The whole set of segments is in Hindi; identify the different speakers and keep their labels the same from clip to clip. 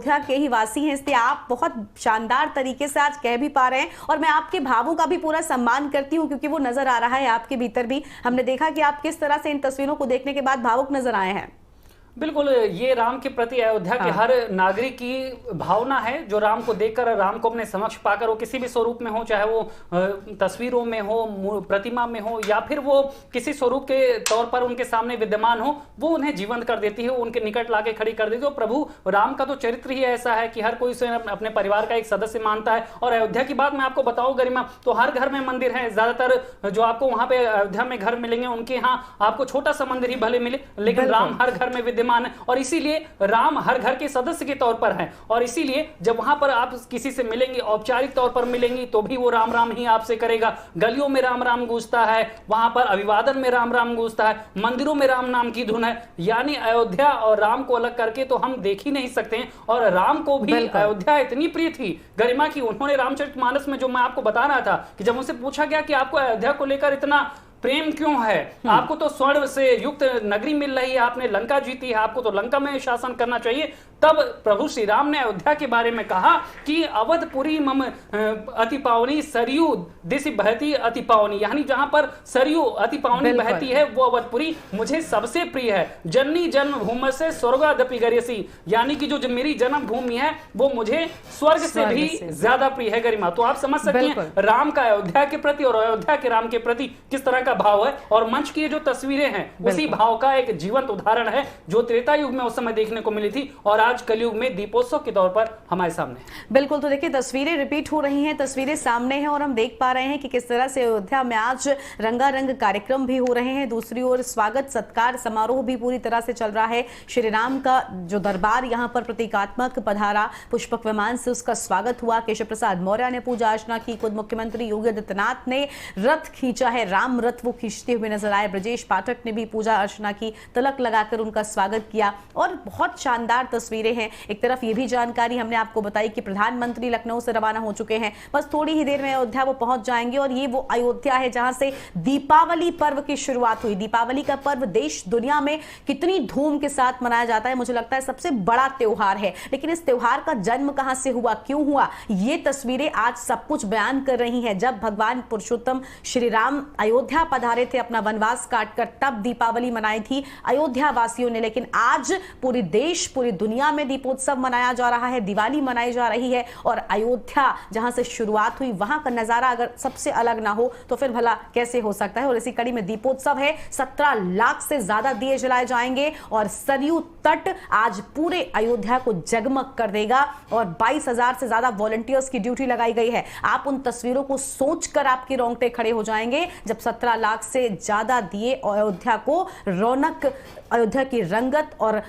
Speaker 1: अयोध्या के ही वासी हैं, इसलिए आप बहुत शानदार तरीके से आज कह भी पा रहे हैं और मैं आपके भावों का भी पूरा सम्मान करती हूं क्योंकि वो नजर आ रहा है आपके भीतर भी। हमने देखा कि आप किस तरह से इन तस्वीरों को देखने के बाद भावुक नजर आए हैं।
Speaker 2: बिल्कुल, ये राम के प्रति अयोध्या के हर नागरिक की भावना है जो राम को देखकर, राम को अपने समक्ष पाकर, वो किसी भी स्वरूप में हो, चाहे वो तस्वीरों में हो, प्रतिमा में हो, या फिर वो किसी स्वरूप के तौर पर उनके सामने विद्यमान हो, वो उन्हें जीवंत कर देती है, उनके निकट लाके खड़ी कर देती है। प्रभु राम का तो चरित्र ही ऐसा है कि हर कोई उसे अपने परिवार का एक सदस्य मानता है। और अयोध्या की बात मैं आपको बताऊं गरिमा, तो हर घर में मंदिर है। ज्यादातर जो आपको वहां पे अयोध्या में घर मिलेंगे, उनके यहाँ आपको छोटा सा मंदिर ही भले मिले, लेकिन राम हर घर में विद्यमान है और इसीलिए राम हर घर के सदस्य के तौर पर है। और इसीलिए जब वहां पर आप किसी से मिलेंगे, औपचारिक तौर पर मिलेंगी, तो भी वो राम राम ही आपसे करेगा। गलियों में राम राम गूंजता है, वहां पर अभिवादन में राम राम गूंजता है, मंदिरों में राम नाम की धुन है। यानी अयोध्या और राम को अलग करके तो हम देख ही नहीं सकते हैं। और राम को भी अयोध्या इतनी प्रिय थी गरिमा की उन्होंने रामचरितमानस में, जो मैं आपको बता रहा था कि जब उनसे पूछा गया कि आपको अयोध्या को लेकर इतना प्रेम क्यों है, आपको तो स्वर्ण से युक्त नगरी मिल रही है, आपने लंका जीती है, आपको तो लंका में शासन करना चाहिए, तब प्रभु श्री राम ने अयोध्या के बारे में कहा कि अवधपुरी मम अति पावनी सरयू दिशि बहती अति पावनी। यानी जहां पर सरयू अति पावनी बहती है वो अवधपुरी मुझे सबसे प्रिय है। जननी जन्मभूमि से स्वर्गादपि गरियसी, यानी कि जो मेरी जन्मभूमि है वो मुझे स्वर्ग से भी ज्यादा प्रिय है गरिमा। तो आप समझ सकते हैं राम का अयोध्या के प्रति और अयोध्या के राम के प्रति किस तरह का भाव है। और मंच की जो तस्वीरें हैं उसी भाव का एक जीवंत उदाहरण है जो त्रेता युग में उस समय देखने को मिली थी और आज कलयुग में दीपोत्सव के तौर पर हमारे सामने।
Speaker 1: बिल्कुल, तो देखिए तस्वीरें रिपीट हो रही हैं, तस्वीरें सामने हैं और हम देख पा रहे हैं कि किस तरह से अयोध्या में आज रंगारंग कार्यक्रम भी हो रहे हैं। दूसरी ओर स्वागत सत्कार समारोह भी पूरी तरह से चल रहा है। श्री राम का जो दरबार यहाँ पर प्रतीकात्मक पधारा, पुष्पक विमान से उसका स्वागत हुआ। केशव प्रसाद मौर्य ने पूजा अर्चना की, खुद मुख्यमंत्री योगी आदित्यनाथ ने रथ खींचा है, राम रथ वो खींचते हुए नजर आए। ब्रजेश पाठक ने भी पूजा अर्चना की, तिलक लगाकर उनका स्वागत किया और बहुत शानदार तस्वीरें हैं। एक तरफ ये भी जानकारी हमने आपको बताई कि प्रधानमंत्री लखनऊ से रवाना हो चुके हैं, बस थोड़ी ही देर में अयोध्या वो पहुंच जाएंगे और ये वो अयोध्या है जहां से दीपावली पर्व की शुरुआत हुई। दीपावली का पर्व देश दुनिया में कितनी धूम के साथ मनाया जाता है, मुझे लगता है सबसे बड़ा त्योहार है। लेकिन इस त्योहार का जन्म कहां से हुआ, क्यों हुआ, ये तस्वीरें आज सब कुछ बयान कर रही हैं। जब भगवान पुरुषोत्तम श्री राम अयोध्या पधारे थे अपना वनवास काटकर, तब दीपावली मनाई थी अयोध्या वासियों ने। लेकिन आज पूरी देश, पूरी दुनिया में दीपोत्सव मनाया जा रहा है, दिवाली मनाई जा रही है और अयोध्या जहां से शुरुआत हुई वहां का नजारा अगर सबसे अलग ना हो तो फिर भला कैसे हो सकता है। और इसी कड़ी में दीपोत्सव है, 17 लाख से ज्यादा दिए जलाए जाएंगे और सरयू तट आज पूरे अयोध्या को जगमग कर देगा और 22,000 से ज्यादा वॉलंटियर्स की ड्यूटी लगाई गई है। आप उन तस्वीरों को सोचकर आपके रोंगटे खड़े हो जाएंगे जब 17 लाख से ज्यादा दिए अयोध्या को रौनक, अयोध्या की रंगत और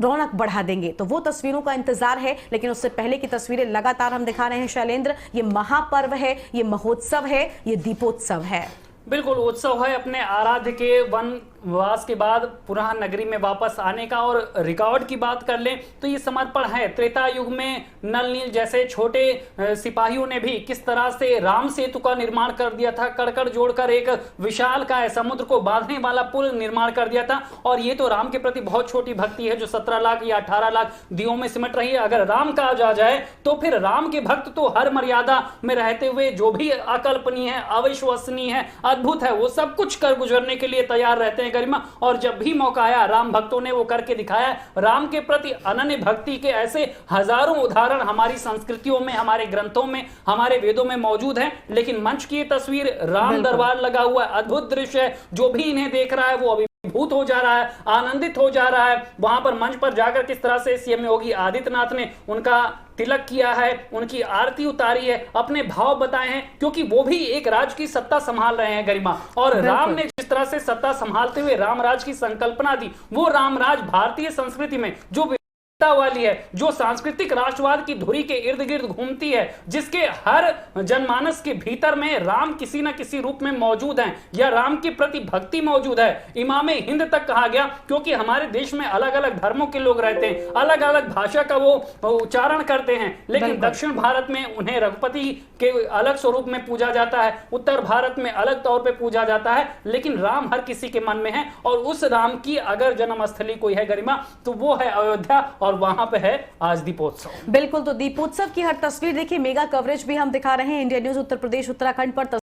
Speaker 1: रौनक बढ़ा देंगे। तो वो तस्वीरों का इंतजार है, लेकिन उससे पहले की तस्वीरें लगातार हम दिखा रहे हैं शैलेंद्र। ये महापर्व है, ये महोत्सव है, ये दीपोत्सव है।
Speaker 2: बिल्कुल उत्सव है अपने आराध्य के वनवास के बाद पुनः नगरी में वापस आने का। और रिकॉर्ड की बात कर लें तो ये समर्पण है। त्रेता युग में नल नील जैसे छोटे सिपाहियों ने भी किस तरह से राम सेतु का निर्माण कर दिया था, कड़कड़ जोड़कर एक विशाल का समुद्र को बांधने वाला पुल निर्माण कर दिया था। और ये तो राम के प्रति बहुत छोटी भक्ति है जो 17 लाख या 18 लाख दियों में सिमट रही है। अगर राम का आ जाए तो फिर राम के भक्त तो हर मर्यादा में रहते हुए जो भी अकल्पनीय है, अविश्वसनीय है, अद्भुत है, वो सब कुछ कर गुजरने के लिए तैयार रहते हैं गरिमा। और जब भी मौका आया राम भक्तों ने वो करके दिखाया। राम के प्रति अनन्य भक्ति के ऐसे हजारों उदाहरण हमारी संस्कृतियों में, हमारे ग्रंथों में, हमारे वेदों में मौजूद हैं। लेकिन मंच की ये तस्वीर, राम दरबार लगा हुआ है, अद्भुत दृश्य है। जो भी इन्हें देख रहा है वो अभिभूत हो जा रहा है, आनंदित हो जा रहा है। वहां पर मंच पर जाकर किस तरह से सीएम योगी आदित्यनाथ ने उनका तिलक किया है, उनकी आरती उतारी है, अपने भाव बताए हैं, क्योंकि वो भी एक राज की सत्ता संभाल रहे हैं गरिमा। और राम ने जिस तरह से सत्ता संभालते हुए रामराज की संकल्पना दी, वो रामराज भारतीय संस्कृति में जो वाली है, जो सांस्कृतिक राष्ट्रवाद की धुरी के इर्द गिर्द घूमती है, जिसके हर जनमानस के भीतर में राम किसी न किसी रूप में मौजूद हैं या राम के प्रति भक्ति मौजूद है। इमामे हिंद तक कहा गया, क्योंकि हमारे देश में अलग अलग धर्मों के लोग रहते हैं, अलग अलग भाषा का वो उच्चारण करते हैं। लेकिन दक्षिण भारत में उन्हें रघुपति के अलग स्वरूप में पूजा जाता है, उत्तर भारत में अलग तौर पर पूजा जाता है, लेकिन राम हर किसी के मन में है। और उस राम की अगर जन्मस्थली कोई है गरिमा तो वो है अयोध्या। और वहां पे है आज दीपोत्सव।
Speaker 1: बिल्कुल, तो दीपोत्सव की हर तस्वीर देखिए, मेगा कवरेज भी हम दिखा रहे हैं इंडिया न्यूज उत्तर प्रदेश उत्तराखंड पर।